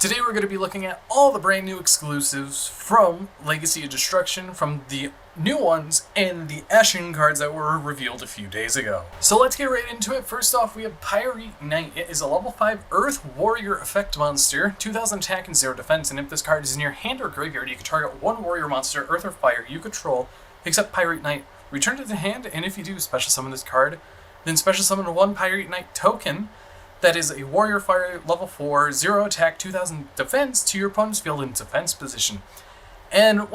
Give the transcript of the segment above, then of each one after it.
Today we're going to be looking at all the brand new exclusives from Legacy of Destruction, from the new ones, and the Ashen cards that were revealed a few days ago. So let's get right into it. First off, we have Pyrite Knight. It is a level 5 Earth Warrior effect monster, 2000 attack and 0 defense, and if this card is in your hand or graveyard, you can target one warrior monster, Earth or Fire, you control, except Pyrite Knight. Return to the hand, and if you do special summon this card, then special summon one Pyrite Knight token that is a Warrior Fire level 4, 0 attack, 2000 defense to your opponent's field in defense position. And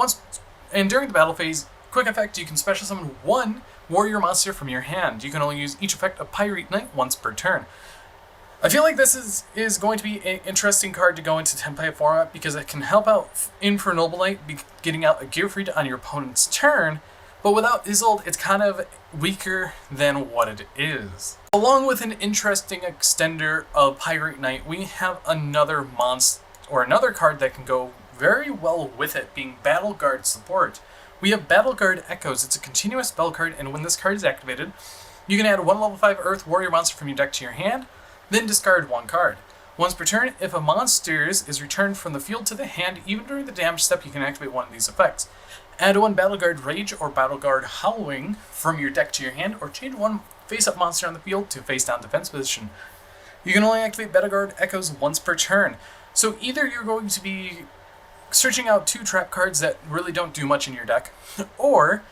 during the battle phase, quick effect, you can special summon one warrior monster from your hand. You can only use each effect of Pyrite Knight once per turn. I feel like this is going to be an interesting card to go into Template format because it can help out for Noble Knight getting out a Gear Freed on your opponent's turn, but without Isolde, it's kind of weaker than what it is. Along with an interesting extender of Pyrite Knight, we have another monster, or another card that can go very well with it, being Battle Guard support. We have Battle Guard Echoes. It's a continuous spell card, and when this card is activated, you can add one level 5 Earth Warrior monster from your deck to your hand, then discard one card. Once per turn, if a monster is returned from the field to the hand, even during the damage step, you can activate one of these effects. Add one Battle Guard Rage or Battle Guard Howling from your deck to your hand, or change one face-up monster on the field to face-down defense position. You can only activate Battle Guard Echoes once per turn. So either you're going to be searching out two trap cards that really don't do much in your deck, or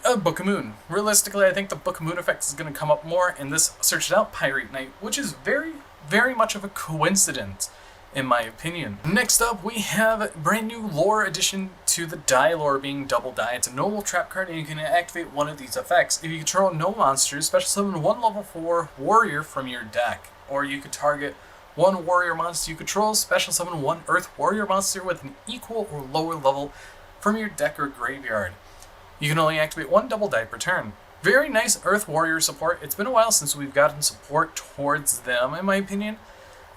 a Book of Moon. Realistically, I think the Book of Moon effect is going to come up more in this searched out Pyrite Knight, which is very, very much of a coincidence, in my opinion. Next up, we have a brand new lore addition to the Die lore, being Double Die. It's a noble trap card, and you can activate one of these effects. If you control no monsters, special summon one level 4 warrior from your deck. Or you could target one warrior monster you control, special summon one Earth Warrior monster with an equal or lower level from your deck or graveyard. You can only activate one Double Die per turn. Very nice Earth Warrior support. It's been a while since we've gotten support towards them, in my opinion.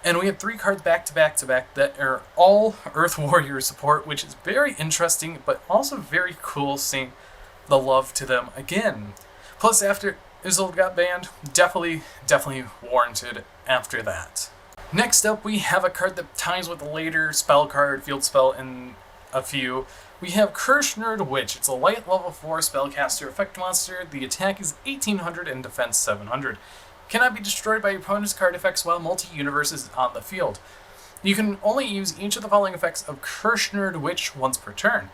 And we have 3 cards back to back that are all Earth Warrior support, which is very interesting, but also very cool seeing the love to them again. Plus, after Isolde got banned, definitely warranted after that. Next up, we have a card that ties with a later spell card, field spell, in a few. We have Cursed Witch. It's a light level 4 spellcaster effect monster. The attack is 1800 and defense 700. Cannot be destroyed by your opponent's card effects while multi-universe is on the field. You can only use each of the following effects of Cursed Witch once per turn.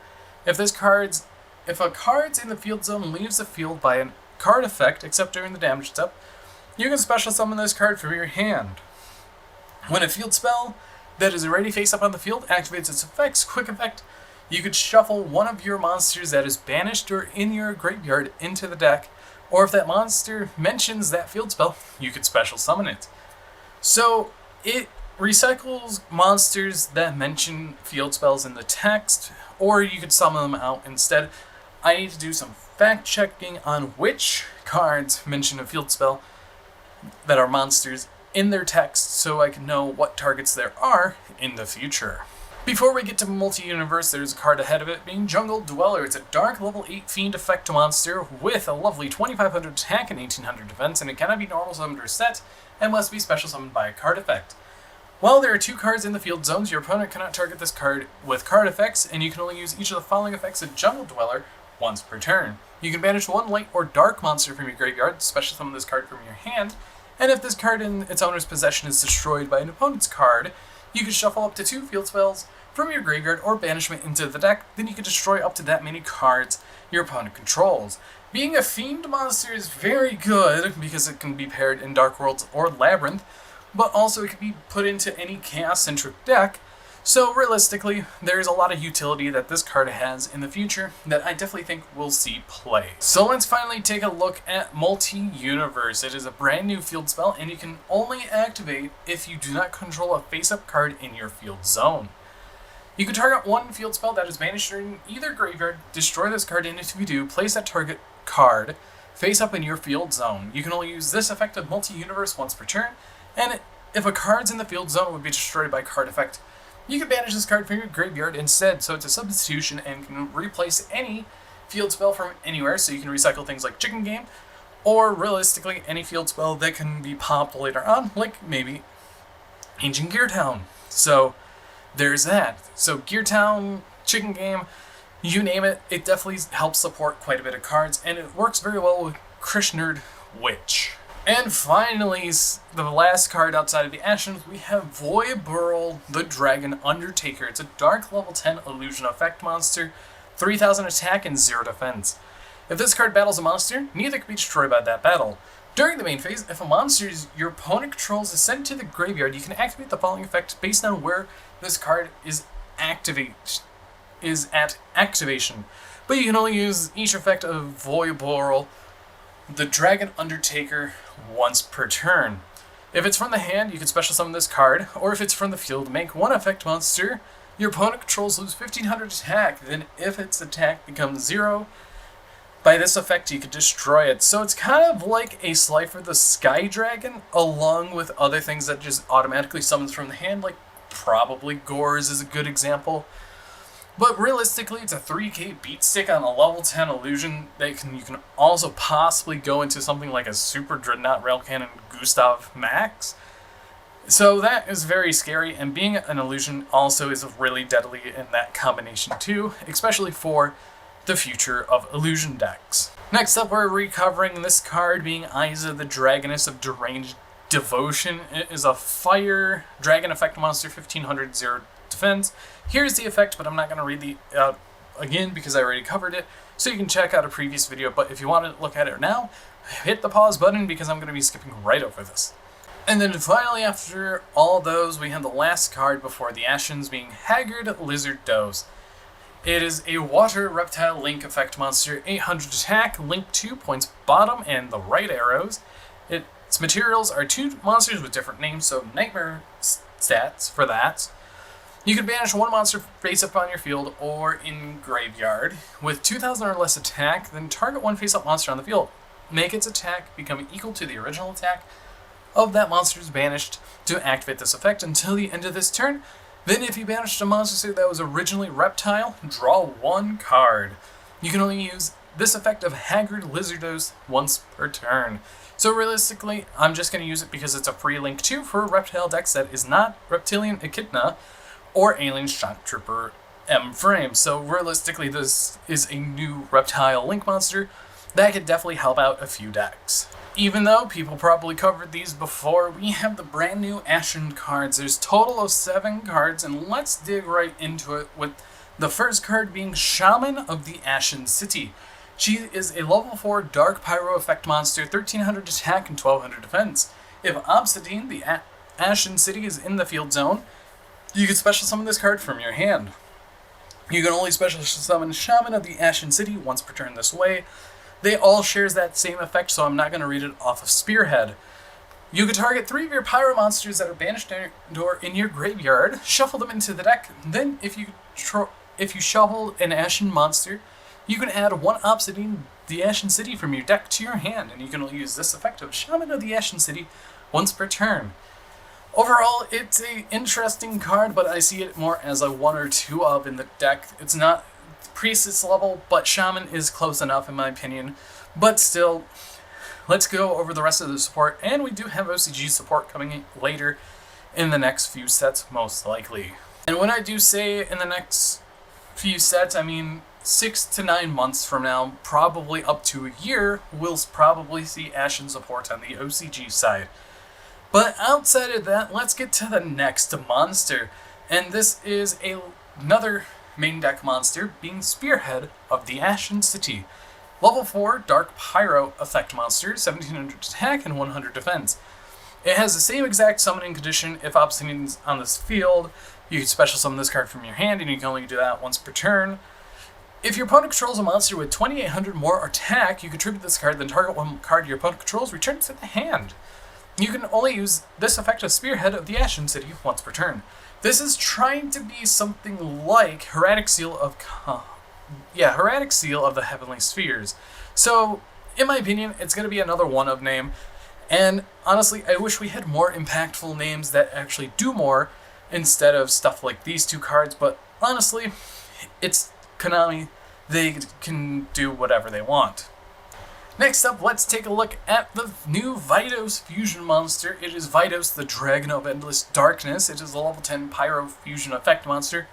If a card's in the field zone leaves the field by a card effect, except during the damage step, you can special summon this card from your hand. When a field spell that is already face up on the field activates its effects, quick effect, you could shuffle one of your monsters that is banished or in your graveyard into the deck, or if that monster mentions that field spell, you could special summon it. So it recycles monsters that mention field spells in the text, or you could summon them out instead. I need to do some fact checking on which cards mention a field spell that are monsters in their text so I can know what targets there are in the future. Before we get to multi-universe, there's a card ahead of it, being Jungle Dweller. It's a dark level 8 fiend effect monster with a lovely 2500 attack and 1800 defense, and it cannot be normal summoned or set, and must be special summoned by a card effect. While there are 2 cards in the field zones, your opponent cannot target this card with card effects, and you can only use each of the following effects of Jungle Dweller once per turn. You can banish one light or dark monster from your graveyard, special summon this card from your hand, and if this card in its owner's possession is destroyed by an opponent's card, you can shuffle up to 2 field spells from your graveyard or banishment into the deck, then you can destroy up to that many cards your opponent controls. Being a fiend monster is very good because it can be paired in Dark Worlds or Labyrinth, but also it can be put into any chaos-centric deck, so realistically, there's a lot of utility that this card has in the future that I definitely think we'll see play. So let's finally take a look at Multi-Universe. It is a brand new field spell, and you can only activate if you do not control a face-up card in your field zone. You can target one field spell that is banished in either graveyard, destroy this card, and if you do, place that target card face up in your field zone. You can only use this effect of Multi-Universe once per turn, and if a card's in the field zone would be destroyed by card effect, you can banish this card from your graveyard instead, so it's a substitution and can replace any field spell from anywhere, so you can recycle things like Chicken Game, or realistically any field spell that can be popped later on, like maybe Ancient Gear Town. So there's that. So Gear Town, Chicken Game, you name it, it definitely helps support quite a bit of cards, and it works very well with Krishnerd Witch. And finally, the last card outside of the Ashen, we have Voiburl the Dragon Undertaker. It's a dark level 10 illusion effect monster, 3000 attack and 0 defense. If this card battles a monster, neither can be destroyed by that battle. During the main phase, if a monster your opponent controls is sent to the graveyard, you can activate the following effect based on where this card is at activation. But you can only use each effect of Voiburl the Dragon Undertaker once per turn. If it's from the hand, you can special summon this card, or if it's from the field, make one effect monster your opponent controls lose 1500 attack. Then if its attack becomes 0, by this effect you can destroy it. So it's kind of like a Slifer the Sky Dragon, along with other things that just automatically summons from the hand, like probably Gores is a good example. But realistically, it's a 3k beat stick on a level 10 illusion that you can also possibly go into something like a Super Dreadnought Rail Cannon Gustav Max. So that is very scary, and being an illusion also is really deadly in that combination too, especially for the future of illusion decks. Next up, we're recovering this card being Isa the Dragoness of Deranged Devotion. It is a fire dragon effect monster, 1500 0 defense. Here's the effect, but I'm not going to read the again because I already covered it, so you can check out a previous video. But if you want to look at it now, hit the pause button because I'm going to be skipping right over this. And then finally, after all those, we have the last card before the Ashens being Haggard Lizard Doze. It is a water reptile link effect monster, 800 attack, link 2 points bottom and the right arrows. Its materials are 2 monsters with different names, so nightmare stats for that. You can banish 1 monster face up on your field or in graveyard with 2000 or less attack, then target 1 face up monster on the field. Make its attack become equal to the original attack of that monster's banished to activate this effect until the end of this turn. Then if you banished a monster that was originally reptile, draw 1 card. You can only use this effect of Haggard Lizardos once per turn. So realistically, I'm just going to use it because it's a free link 2 for reptile decks that is not Reptilian Echidna or Alien Shock Trooper M frame. So realistically, this is a new reptile link monster that could definitely help out a few decks. Even though people probably covered these before, we have the brand new Ashen cards. There's a total of 7 cards, and let's dig right into it with the first card being Shaman of the Ashen City. She is a level 4 Dark Pyro effect monster, 1300 attack and 1200 defense. If Obsidian, the Ashen City, is in the field zone, you can special summon this card from your hand. You can only special summon Shaman of the Ashen City once per turn this way. They all shares that same effect, so I'm not going to read it off of Spearhead. You can target 3 of your Pyro monsters that are banished or in your graveyard, shuffle them into the deck, then if you shuffle an Ashen monster, you can add 1 Obsidian the Ashen City from your deck to your hand, and you can only use this effect of Shaman of the Ashen City once per turn. Overall, it's an interesting card, but I see it more as a 1 or 2 of in the deck. It's not Priestess level, but Shaman is close enough in my opinion. But still, let's go over the rest of the support, and we do have OCG support coming in later in the next few sets, most likely. And when I do say in the next few sets, I mean 6 to 9 months from now, probably up to a year, we'll probably see Ashen support on the OCG side. But outside of that, let's get to the next monster. And this is another main deck monster being Spearhead of the Ashen City. Level 4 Dark Pyro effect monster, 1700 attack and 100 defense. It has the same exact summoning condition. If Obsidian's on this field, you can special summon this card from your hand, and you can only do that once per turn. If your opponent controls a monster with 2800 more attack, you contribute this card, then target 1 card your opponent controls, return it to the hand. You can only use this effect of Spearhead of the Ashen City once per turn. This is trying to be something like Heretic Seal of the Heavenly Spheres. So, in my opinion, it's going to be another one-of name. And honestly, I wish we had more impactful names that actually do more instead of stuff like these 2 cards. But honestly, it's Konami. They can do whatever they want. Next up, let's take a look at the new Vidos fusion monster. It is Vidos, the Dragon of Endless Darkness. It is a level 10 Pyro fusion effect monster,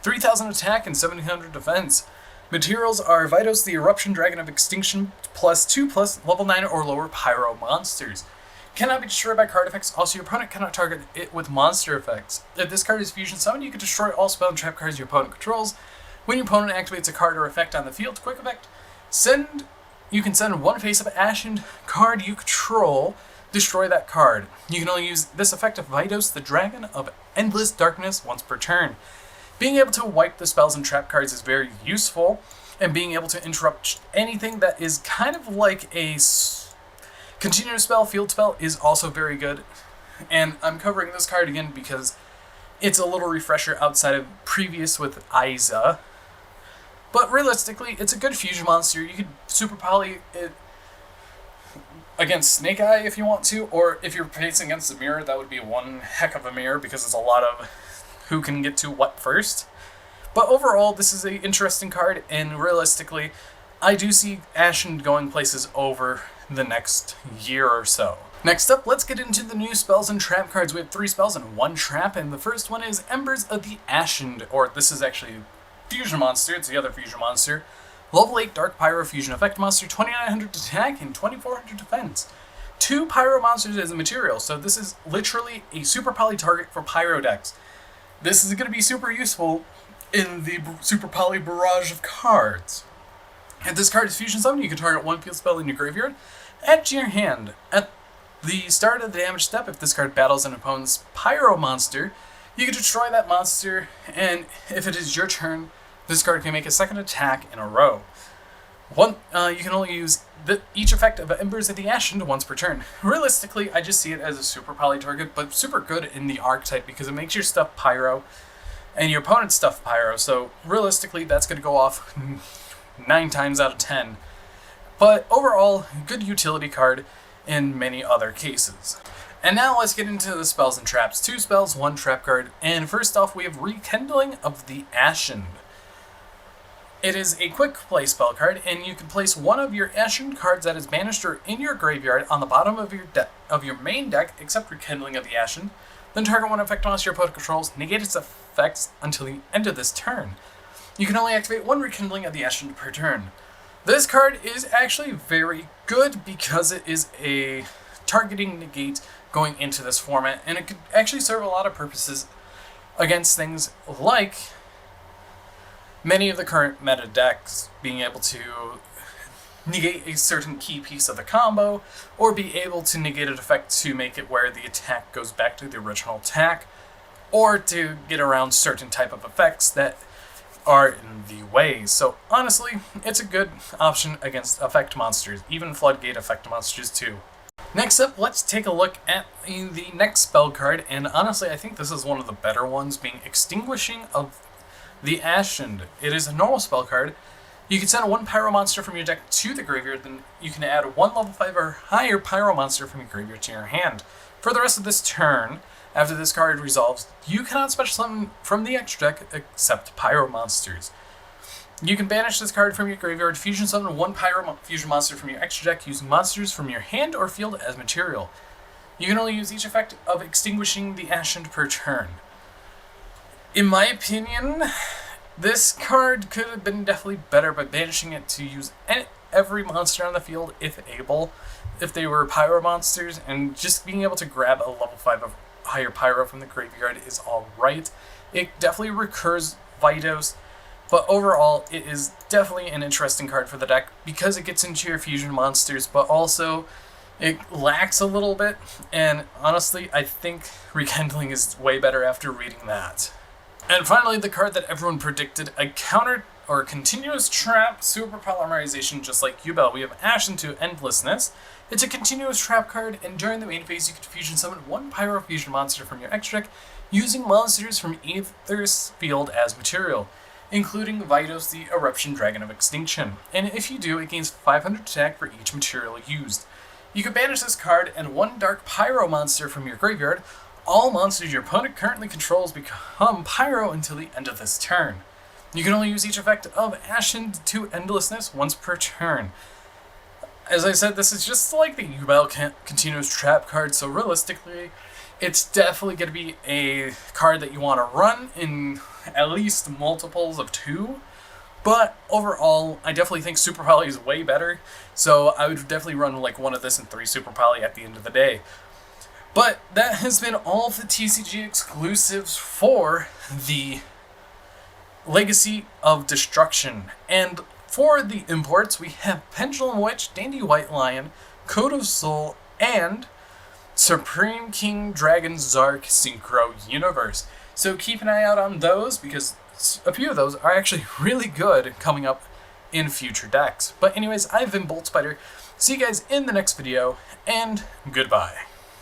3000 attack and 1700 defense. Materials are Vidos, the Eruption Dragon of Extinction, +2/+ level 9 or lower Pyro monsters. Cannot be destroyed by card effects. Also, your opponent cannot target it with monster effects. If this card is fusion summoned, you can destroy all spell and trap cards your opponent controls. When your opponent activates a card or effect on the field, quick effect, you can send one face-up Ashen card you control, destroy that card. You can only use this effect of Vidos, the Dragon of Endless Darkness, once per turn. Being able to wipe the spells and trap cards is very useful, and being able to interrupt anything that is kind of like a continuous spell, field spell, is also very good. And I'm covering this card again because it's a little refresher outside of previous with Isa. But realistically, it's a good fusion monster. You could super poly it against Snake Eye if you want to, or if you're facing against the mirror, that would be one heck of a mirror because it's a lot of who can get to what first. But overall, this is an interesting card, and realistically, I do see Ashen going places over the next year or so. Next up, let's get into the new spells and trap cards. We have 3 spells and 1 trap, and the first one is Embers of the Ashen, or this is actually fusion monster, it's the other fusion monster. Level 8 Dark Pyro fusion effect monster, 2900 attack and 2400 defense. 2 Pyro monsters as a material, so this is literally a super poly target for Pyro decks. This is going to be super useful in the super poly barrage of cards. If this card is fusion summoned, you can target 1 field spell in your graveyard, add to your hand. At the start of the damage step, if this card battles an opponent's Pyro monster, you can destroy that monster, and if it is your turn, this card can make a second attack in a row. You can only use each effect of Embers of the Ashen once per turn. Realistically, I just see it as a super poly target, but super good in the archetype because it makes your stuff Pyro, and your opponent's stuff Pyro, so realistically, that's going to go off 9 times out of 10. But overall, good utility card in many other cases. And now let's get into the spells and traps. 2 spells, 1 trap card, and first off we have Rekindling of the Ashen. It is a quick play spell card, and you can place one of your Ashen cards that is banished or in your graveyard on the bottom of your main deck, except Rekindling of the Ashen. Then target one effect monster your opponent controls, negate its effects until the end of this turn. You can only activate 1 Rekindling of the Ashen per turn. This card is actually very good because it is a targeting negate going into this format, and it could actually serve a lot of purposes against things like many of the current meta decks, being able to negate a certain key piece of the combo, or be able to negate an effect to make it where the attack goes back to the original attack, or to get around certain type of effects that are in the way. So honestly, it's a good option against effect monsters, even floodgate effect monsters too. Next up, let's take a look at the next spell card, and honestly I think this is one of the better ones, being Extinguishing of the Ashen. It is a normal spell card. You can send 1 Pyro monster from your deck to the graveyard, then you can add 1 level 5 or higher Pyro monster from your graveyard to your hand. For the rest of this turn, after this card resolves, you cannot special summon from the extra deck except Pyro monsters. You can banish this card from your graveyard, fusion summon 1 Pyro fusion monster from your extra deck using monsters from your hand or field as material. You can only use each effect of Extinguishing the Ashen per turn. In my opinion, this card could have been definitely better by banishing it to use every monster on the field if able, if they were Pyro monsters, and just being able to grab a level 5 of higher Pyro from the graveyard is alright. It definitely recurs Vidos, but overall it is definitely an interesting card for the deck because it gets into your fusion monsters, but also it lacks a little bit, and honestly I think Rekindling is way better after reading that. And finally, the card that everyone predicted, a counter or continuous trap super polymerization, just like Yubel. We have Ashen to Endlessness. It's a continuous trap card, and during the main phase you can fusion summon 1 Pyro fusion monster from your extra deck using monsters from either field as material, including Vidos, the Eruption Dragon of Extinction. And if you do, it gains 500 attack for each material used. You can banish this card and 1 Dark Pyro monster from your graveyard. All monsters your opponent currently controls become Pyro until the end of this turn. You can only use each effect of Ashen to Endlessness once per turn. as I said, this is just like the Yubel Continuous Trap card, so realistically, it's definitely going to be a card that you want to run in at least multiples of 2. But overall, I definitely think Super Poly is way better, so I would definitely run like one of this and 3 Super Poly at the end of the day. But that has been all of the TCG exclusives for the Legacy of Destruction. And for the imports, we have Pendulum Witch, Dandy White Lion, Code of Soul, and Supreme King Dragon Zark Synchro Universe. So keep an eye out on those, because a few of those are actually really good coming up in future decks. But anyways, I've been Bolt Spider. See you guys in the next video, and goodbye.